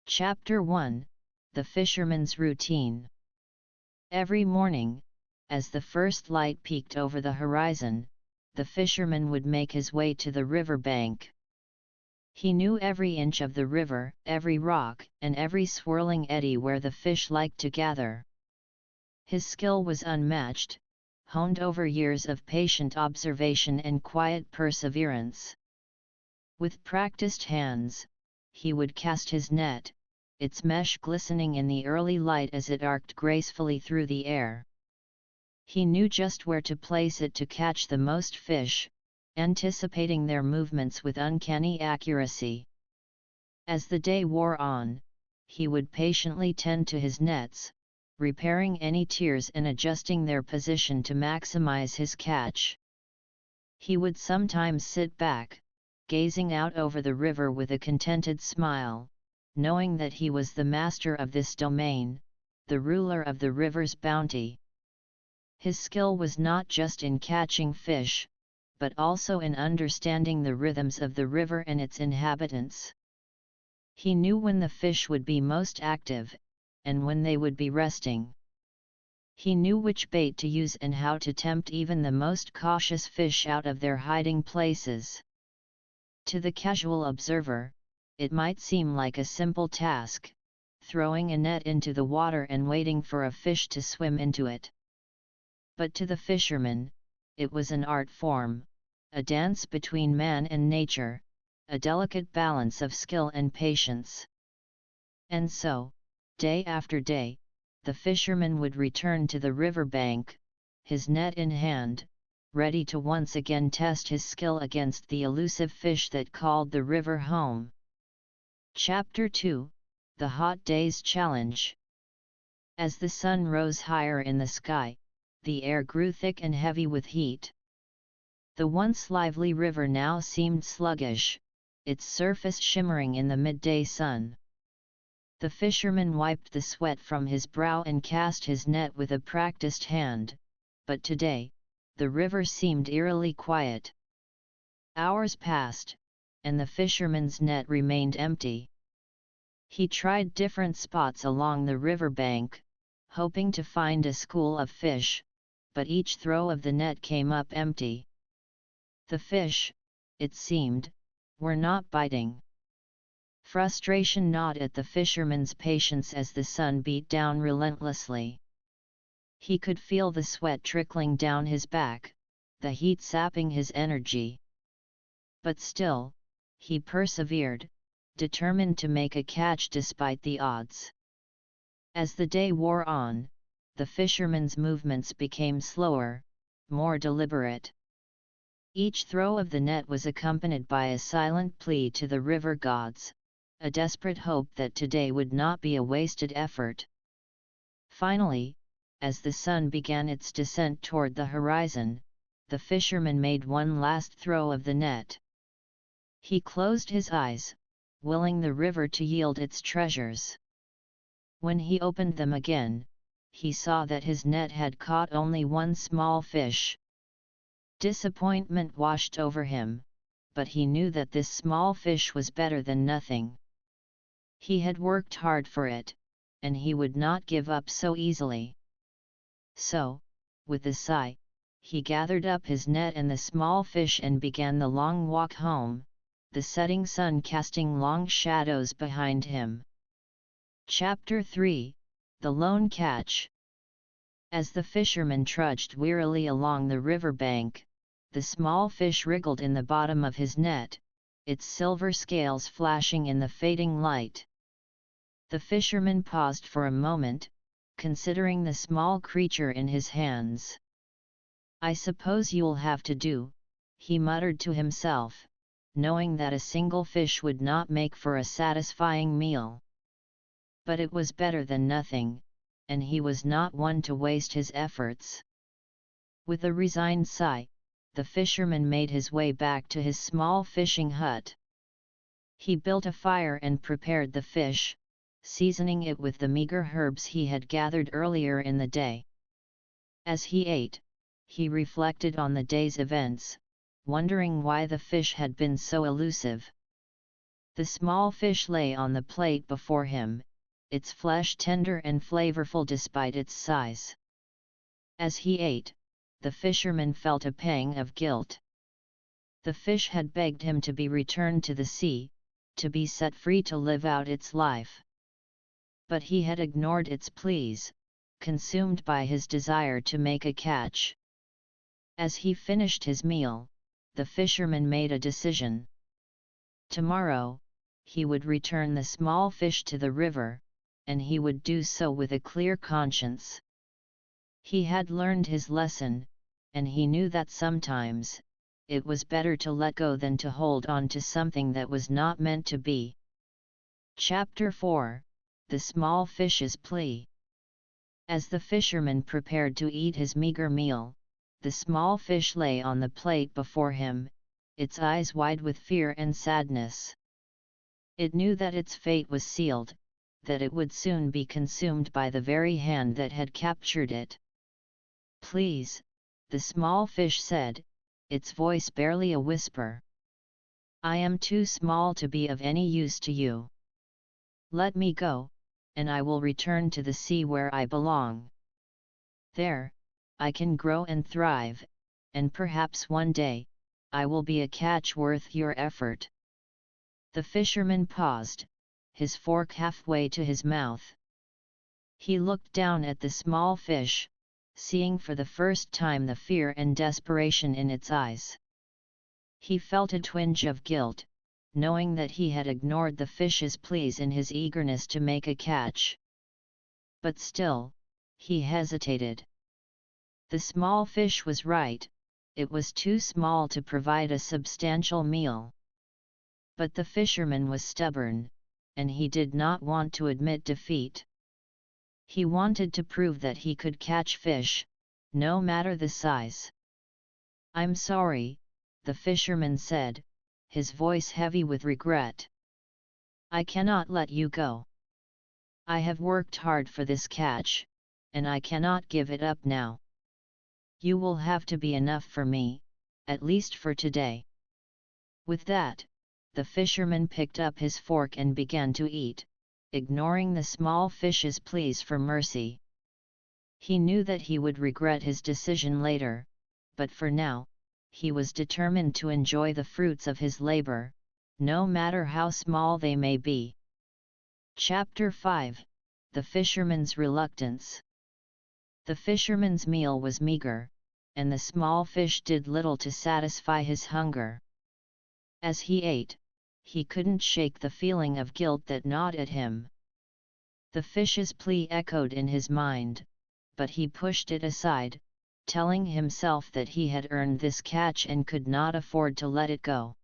Chapter 1 The Fisherman's Routine. Every morning, as the first light peeked over the horizon, the fisherman would make his way to the river bank. He knew every inch of the river, every rock, and every swirling eddy where the fish liked to gather. His skill was unmatched, honed over years of patient observation and quiet perseverance. With practiced hands, he would cast his net, its mesh glistening in the early light as it arced gracefully through the air. He knew just where to place it to catch the most fish, anticipating their movements with uncanny accuracy. As the day wore on, he would patiently tend to his nets, repairing any tears and adjusting their position to maximize his catch. He would sometimes sit back, gazing out over the river with a contented smile, knowing that he was the master of this domain, the ruler of the river's bounty. His skill was not just in catching fish, but also in understanding the rhythms of the river and its inhabitants. He knew when the fish would be most active, and when they would be resting. He knew which bait to use and how to tempt even the most cautious fish out of their hiding places. To the casual observer, it might seem like a simple task, throwing a net into the water and waiting for a fish to swim into it. But to the fisherman, it was an art form, a dance between man and nature, a delicate balance of skill and patience. And so, day after day, the fisherman would return to the river bank, his net in hand, ready to once again test his skill against the elusive fish that called the river home. Chapter 2 The Hot Days Challenge. As the sun rose higher in the sky, the air grew thick and heavy with heat. The once lively river now seemed sluggish, its surface shimmering in the midday sun. The fisherman wiped the sweat from his brow and cast his net with a practiced hand, but today, the river seemed eerily quiet. Hours passed, and the fisherman's net remained empty. He tried different spots along the river bank, hoping to find a school of fish, but each throw of the net came up empty. The fish, it seemed, were not biting. Frustration gnawed at the fisherman's patience as the sun beat down relentlessly. He could feel the sweat trickling down his back, the heat sapping his energy. But still, he persevered, determined to make a catch despite the odds. As the day wore on, the fisherman's movements became slower, more deliberate. Each throw of the net was accompanied by a silent plea to the river gods, a desperate hope that today would not be a wasted effort. Finally, as the sun began its descent toward the horizon, the fisherman made one last throw of the net. He closed his eyes, willing the river to yield its treasures. When he opened them again, he saw that his net had caught only one small fish. Disappointment washed over him, but he knew that this small fish was better than nothing. He had worked hard for it, and he would not give up so easily. So, with a sigh, he gathered up his net and the small fish and began the long walk home, the setting sun casting long shadows behind him. Chapter 3 The Lone Catch. As the fisherman trudged wearily along the river bank, the small fish wriggled in the bottom of his net, its silver scales flashing in the fading light. The fisherman paused for a moment, considering the small creature in his hands. "I suppose you'll have to do," he muttered to himself, knowing that a single fish would not make for a satisfying meal. But it was better than nothing, and he was not one to waste his efforts. With a resigned sigh, the fisherman made his way back to his small fishing hut. He built a fire and prepared the fish, seasoning it with the meager herbs he had gathered earlier in the day. As he ate, he reflected on the day's events, wondering why the fish had been so elusive. The small fish lay on the plate before him, its flesh tender and flavorful despite its size. As he ate, the fisherman felt a pang of guilt. The fish had begged him to be returned to the sea, to be set free to live out its life. But he had ignored its pleas, consumed by his desire to make a catch. As he finished his meal, the fisherman made a decision. Tomorrow, he would return the small fish to the river, and he would do so with a clear conscience. He had learned his lesson, and he knew that sometimes, it was better to let go than to hold on to something that was not meant to be. Chapter 4: The Small Fish's Plea. As the fisherman prepared to eat his meager meal, the small fish lay on the plate before him, its eyes wide with fear and sadness. It knew that its fate was sealed, that it would soon be consumed by the very hand that had captured it. "Please," the small fish said, its voice barely a whisper. "I am too small to be of any use to you. Let me go, and I will return to the sea where I belong. There, I can grow and thrive, and perhaps one day, I will be a catch worth your effort." The fisherman paused, his fork halfway to his mouth. He looked down at the small fish, seeing for the first time the fear and desperation in its eyes. He felt a twinge of guilt, knowing that he had ignored the fish's pleas in his eagerness to make a catch. But still, he hesitated. The small fish was right, it was too small to provide a substantial meal. But the fisherman was stubborn, and he did not want to admit defeat. He wanted to prove that he could catch fish, no matter the size. "I'm sorry," the fisherman said, his voice heavy with regret. "I cannot let you go. I have worked hard for this catch, and I cannot give it up now. You will have to be enough for me, at least for today." With that, the fisherman picked up his fork and began to eat, ignoring the small fish's pleas for mercy. He knew that he would regret his decision later, but for now, he was determined to enjoy the fruits of his labor, no matter how small they may be. Chapter 5: The Fisherman's Reluctance. The fisherman's meal was meager, and the small fish did little to satisfy his hunger. As he ate, he couldn't shake the feeling of guilt that gnawed at him. The fish's plea echoed in his mind, but he pushed it aside, telling himself that he had earned this catch and could not afford to let it go.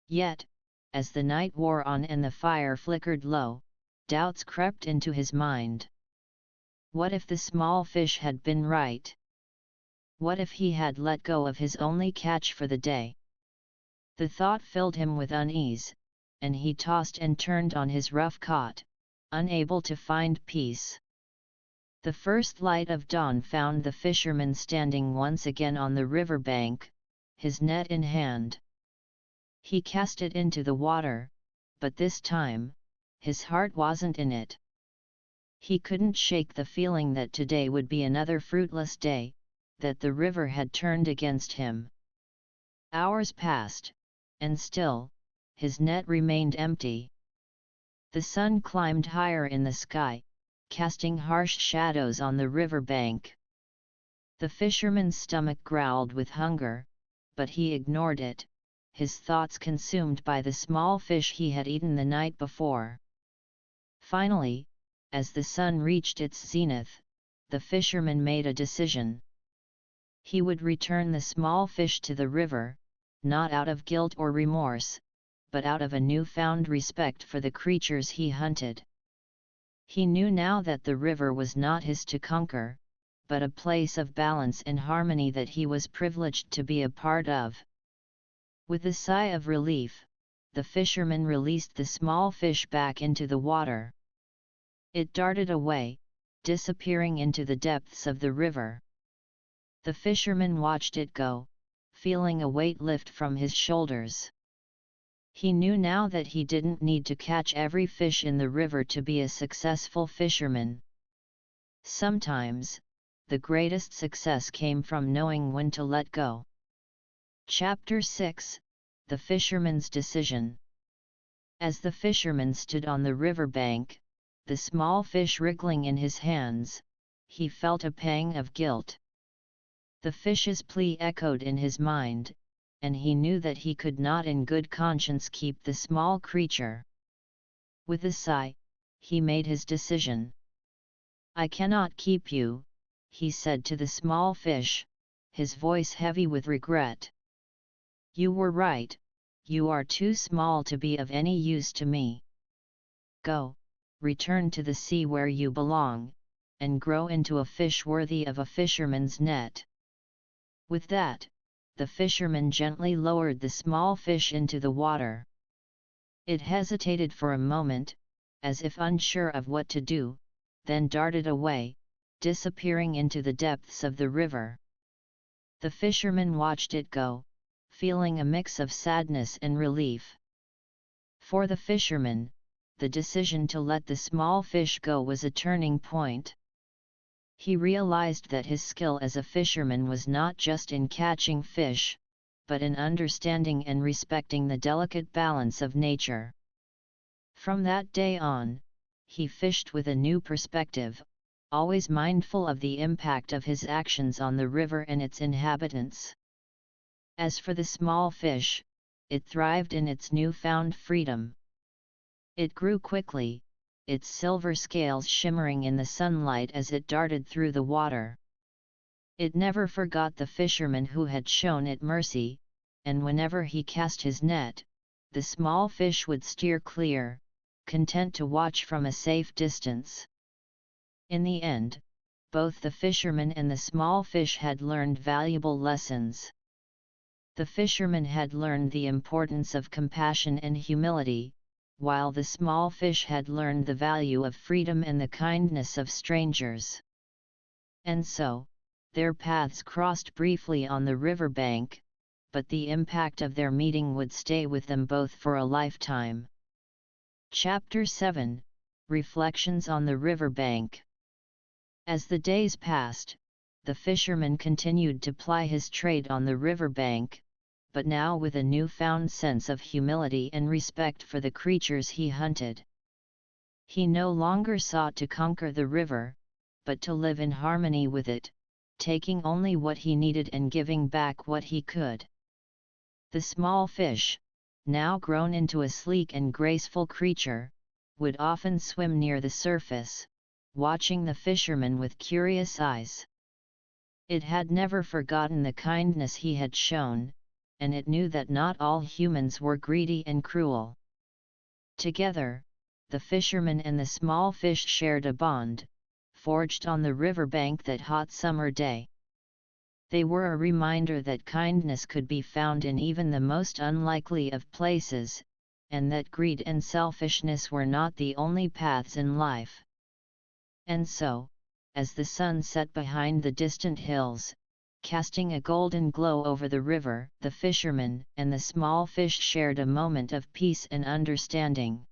Yet, as the night wore on and the fire flickered low, doubts crept into his mind. What if the small fish had been right? What if he had let go of his only catch for the day? The thought filled him with unease, and he tossed and turned on his rough cot, unable to find peace. The first light of dawn found the fisherman standing once again on the river bank, his net in hand. He cast it into the water, but this time, his heart wasn't in it. He couldn't shake the feeling that today would be another fruitless day, that the river had turned against him. Hours passed, and still, his net remained empty. The sun climbed higher in the sky, casting harsh shadows on the river bank. The fisherman's stomach growled with hunger, but he ignored it, his thoughts consumed by the small fish he had eaten the night before. Finally, as the sun reached its zenith, the fisherman made a decision. He would return the small fish to the river, not out of guilt or remorse, but out of a newfound respect for the creatures he hunted. He knew now that the river was not his to conquer, but a place of balance and harmony that he was privileged to be a part of. With a sigh of relief, the fisherman released the small fish back into the water. It darted away, disappearing into the depths of the river. The fisherman watched it go, feeling a weight lift from his shoulders. He knew now that he didn't need to catch every fish in the river to be a successful fisherman. Sometimes, the greatest success came from knowing when to let go. Chapter 6: The Fisherman's Decision. As the fisherman stood on the river bank, the small fish wriggling in his hands, he felt a pang of guilt. The fish's plea echoed in his mind, and he knew that he could not in good conscience keep the small creature. With a sigh, he made his decision. "I cannot keep you," he said to the small fish, his voice heavy with regret. "You were right, you are too small to be of any use to me. Go, return to the sea where you belong, and grow into a fish worthy of a fisherman's net." With that, the fisherman gently lowered the small fish into the water. It hesitated for a moment, as if unsure of what to do, then darted away, disappearing into the depths of the river. The fisherman watched it go, feeling a mix of sadness and relief. For the fisherman, the decision to let the small fish go was a turning point. He realized that his skill as a fisherman was not just in catching fish, but in understanding and respecting the delicate balance of nature. From that day on, he fished with a new perspective, always mindful of the impact of his actions on the river and its inhabitants. As for the small fish, it thrived in its newfound freedom. It grew quickly, its silver scales shimmering in the sunlight as it darted through the water. It never forgot the fisherman who had shown it mercy, and whenever he cast his net, the small fish would steer clear, content to watch from a safe distance. In the end, both the fisherman and the small fish had learned valuable lessons. The fisherman had learned the importance of compassion and humility, while the small fish had learned the value of freedom and the kindness of strangers. And so, their paths crossed briefly on the river bank, but the impact of their meeting would stay with them both for a lifetime. Chapter 7: Reflections on the River Bank. As the days passed, the fisherman continued to ply his trade on the river bank, but now with a newfound sense of humility and respect for the creatures he hunted. He no longer sought to conquer the river, but to live in harmony with it, taking only what he needed and giving back what he could. The small fish, now grown into a sleek and graceful creature, would often swim near the surface, watching the fisherman with curious eyes. It had never forgotten the kindness he had shown, and it knew that not all humans were greedy and cruel. Together, the fisherman and the small fish shared a bond, forged on the river bank that hot summer day. They were a reminder that kindness could be found in even the most unlikely of places, and that greed and selfishness were not the only paths in life. And so, as the sun set behind the distant hills, casting a golden glow over the river, the fisherman and the small fish shared a moment of peace and understanding.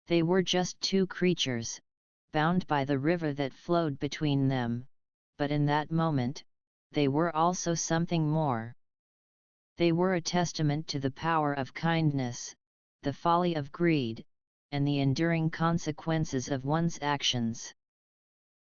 They were just two creatures, bound by the river that flowed between them, but in that moment, they were also something more. They were a testament to the power of kindness, the folly of greed, and the enduring consequences of one's actions.